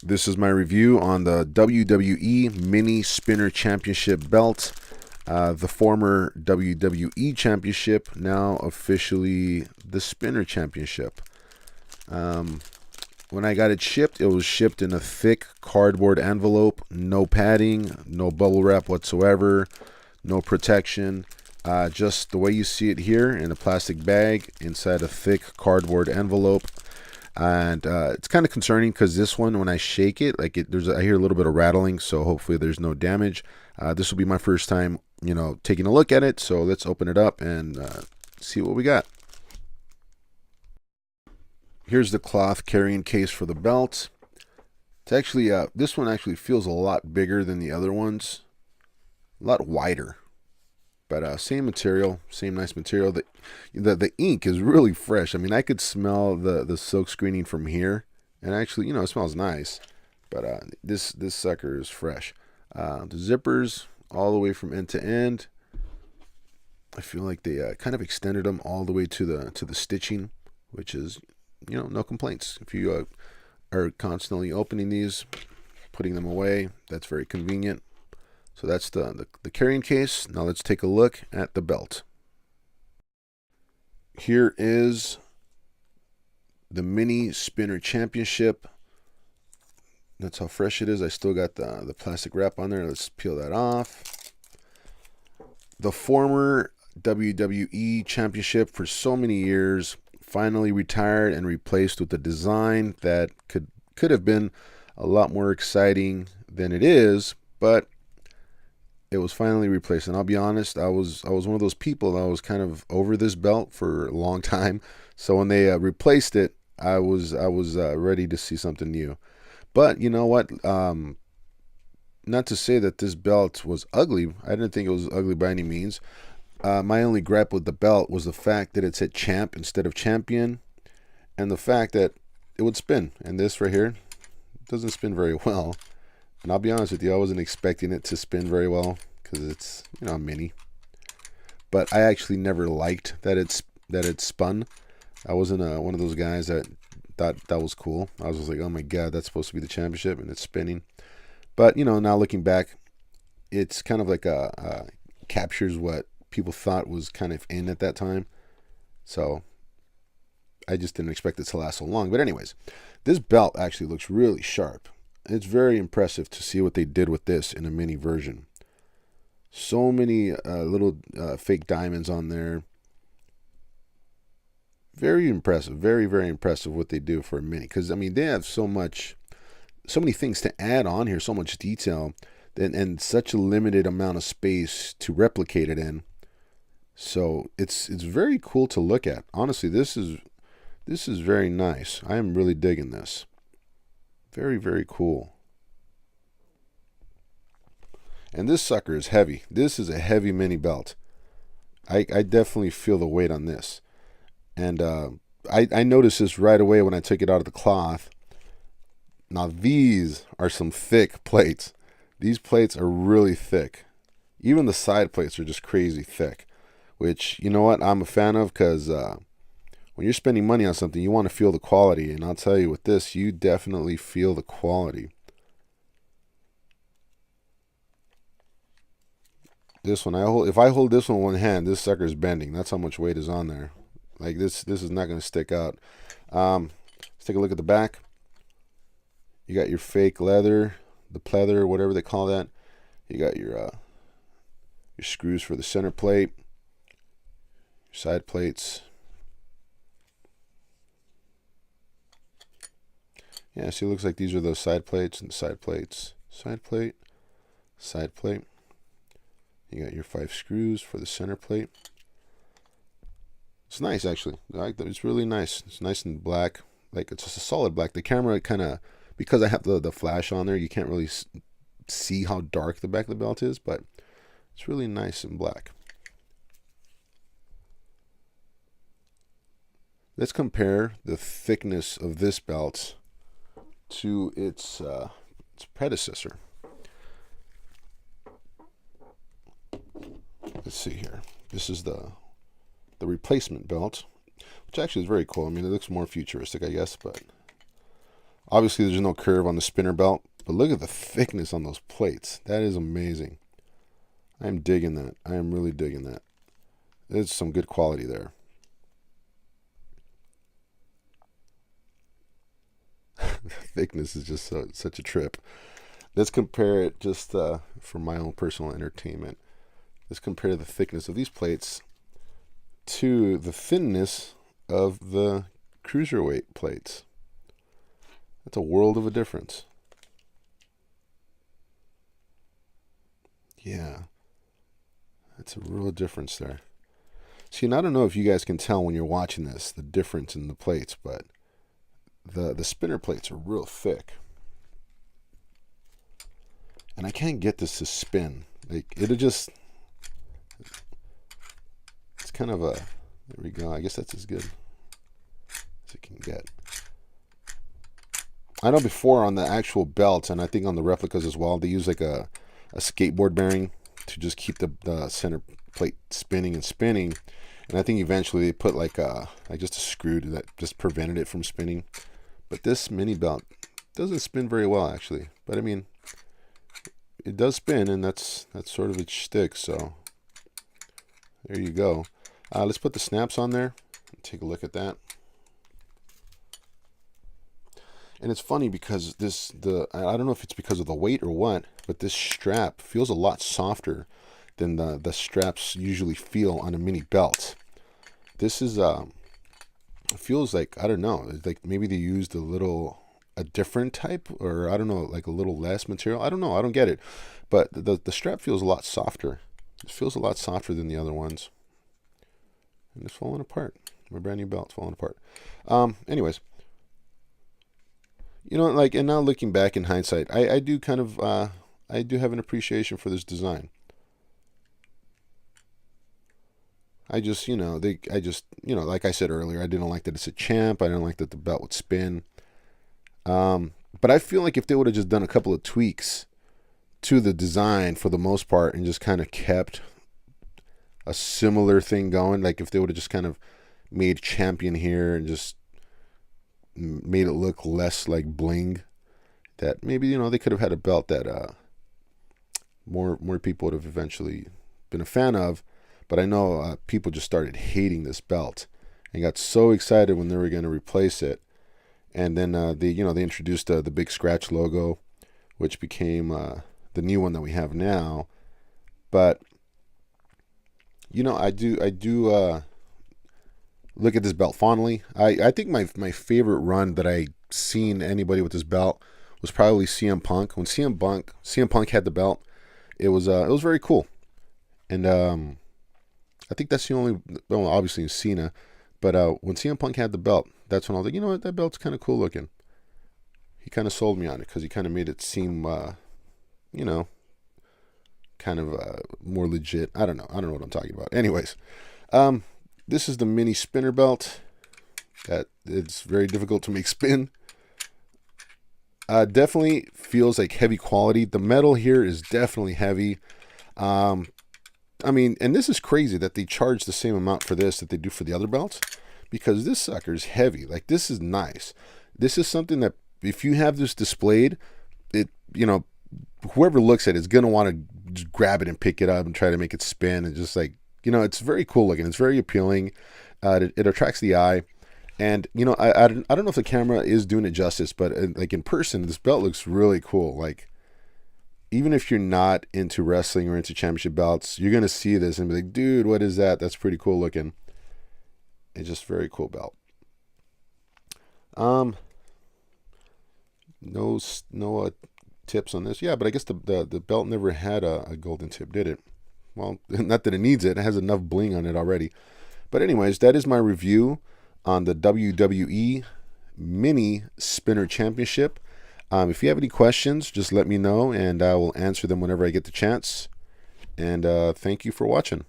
This is my review on the WWE Mini Spinner Championship belt. The former WWE Championship, now officially the Spinner Championship. When I got it shipped, it was shipped in a thick cardboard envelope, no padding, no bubble wrap whatsoever, no protection. Just the way you see it here, in a plastic bag inside a thick cardboard envelope. And it's kind of concerning because this one, when I shake it, I hear a little bit of rattling. So hopefully there's no damage. This will be my first time, taking a look at it. So let's open it up and see what we got. Here's the cloth carrying case for the belt. It's actually this one actually feels a lot bigger than the other ones, a lot wider. But same material, same nice material. The ink is really fresh. I mean, I could smell the silk screening from here, and actually, it smells nice. But this sucker is fresh. The zippers all the way from end to end. I feel like they kind of extended them all the way to the stitching, which is, no complaints. If you are constantly opening these, putting them away, that's very convenient. So that's the carrying case. Now let's take a look at the belt. Here is the Mini Spinner Championship. That's how fresh it is. I still got the plastic wrap on there. Let's peel that off. The former WWE Championship for so many years finally retired and replaced with a design that could have been a lot more exciting than it is, but it was finally replaced. And I'll be honest, I was one of those people that was kind of over this belt for a long time. So when they replaced it, I was ready to see something new. But you know what? Not to say that this belt was ugly. I didn't think it was ugly by any means. My only gripe with the belt was the fact that it said champ instead of champion, and the fact that it would spin. And this right here doesn't spin very well. And I'll be honest with you, I wasn't expecting it to spin very well because it's, a mini. But I actually never liked that it spun. I wasn't one of those guys that thought that was cool. I was just like, oh my god, that's supposed to be the championship and it's spinning. But now looking back, it's kind of like captures what people thought was kind of in at that time. So I just didn't expect it to last so long. But anyways, this belt actually looks really sharp. It's very impressive to see what they did with this in a mini version. So many little fake diamonds on there. Very impressive. Very, very impressive what they do for a mini. Because, they have so many things to add on here, so much detail, and such a limited amount of space to replicate it in. So it's very cool to look at. Honestly, this is very nice. I am really digging this. Very, very cool. And this sucker is heavy. This is a heavy mini belt. I definitely feel the weight on this. And I noticed this right away when I took it out of the cloth. Now these are some thick plates. These plates are really thick. Even the side plates are just crazy thick. Which, you know what, I'm a fan of because when you're spending money on something, you want to feel the quality. And I'll tell you, with this, you definitely feel the quality. This one, if I hold this one in one hand, this sucker is bending. That's how much weight is on there. Like this is not going to stick out. Let's take a look at the back. You got your fake leather, the pleather, whatever they call that. You got your screws for the center plate, your side plates. Yeah, see, it looks like these are those side plates and side plates. Side plate, side plate. You got your 5 screws for the center plate. It's nice, actually. I like that. It's really nice. It's nice and black. Like, it's just a solid black. The camera kind of, because I have the flash on there, you can't really see how dark the back of the belt is, but it's really nice and black. Let's compare the thickness of this belt to its predecessor. Let's see here. This is the replacement belt, which actually is very cool. It looks more futuristic, I guess, but Obviously, there's no curve on the spinner belt, but look at the thickness on those plates. That is amazing. I'm digging that. I am really digging that. There's some good quality there. The thickness is just such a trip. Let's compare it just for my own personal entertainment. Let's compare the thickness of these plates to the thinness of the cruiserweight plates. That's a world of a difference. Yeah, that's a real difference there. See, and I don't know if you guys can tell when you're watching this, the difference in the plates, but the spinner plates are real thick. And I can't get this to spin. Like, it'll just... It's kind of a... There we go. I guess that's as good as it can get. I know before on the actual belts, and I think on the replicas as well, they use like a skateboard bearing to just keep the center plate spinning and spinning. And I think eventually they put like just a screw that just prevented it from spinning. But this mini belt doesn't spin very well, actually. But I mean, it does spin, and that's sort of its shtick. So there you go. Let's put the snaps on there and take a look at that. And it's funny because I don't know if it's because of the weight or what, but this strap feels a lot softer than the straps usually feel on a mini belt. This is it feels like, I don't know, like maybe they used a different type, or I don't know, like a little less material. I don't know, I don't get it. But the strap feels a lot softer. It feels a lot softer than the other ones. And it's falling apart. My brand new belt's falling apart. Anyways. You know, like, and now looking back in hindsight, I do kind of, I do have an appreciation for this design. I just, like I said earlier, I didn't like that it's a champ. I didn't like that the belt would spin. But I feel like if they would have just done a couple of tweaks to the design for the most part and just kind of kept a similar thing going, like if they would have just kind of made champion here and just made it look less like bling, that maybe, they could have had a belt that more people would have eventually been a fan of. But I know people just started hating this belt and got so excited when they were going to replace it. And then they introduced the big scratch logo, which became the new one that we have now. But I do look at this belt fondly. I think my favorite run that I seen anybody with this belt was probably CM Punk. When CM Punk had the belt, it was very cool. And I think that's the only, well, obviously Cena, but when CM Punk had the belt, that's when I was like, you know what, that belt's kind of cool looking. He kind of sold me on it because he kind of made it seem, kind of more legit. I don't know what I'm talking about. Anyways, this is the mini spinner belt that it's very difficult to make spin. Definitely feels like heavy quality. The metal here is definitely heavy. I mean, and this is crazy that they charge the same amount for this that they do for the other belts, because this sucker is heavy. Like, this is nice. This is something that if you have this displayed, whoever looks at it is going to want to just grab it and pick it up and try to make it spin. And just like, it's very cool looking. It's very appealing. It attracts the eye. And, I don't know if the camera is doing it justice, but like in person, this belt looks really cool. Like, even if you're not into wrestling or into championship belts, you're going to see this and be like, dude, what is that? That's pretty cool looking. It's just a very cool belt. No tips on this. Yeah, but I guess the belt never had a golden tip, did it? Well, not that it needs it. It has enough bling on it already. But anyways, that is my review on the WWE Mini Spinner Championship. If you have any questions, just let me know, and I will answer them whenever I get the chance. And thank you for watching.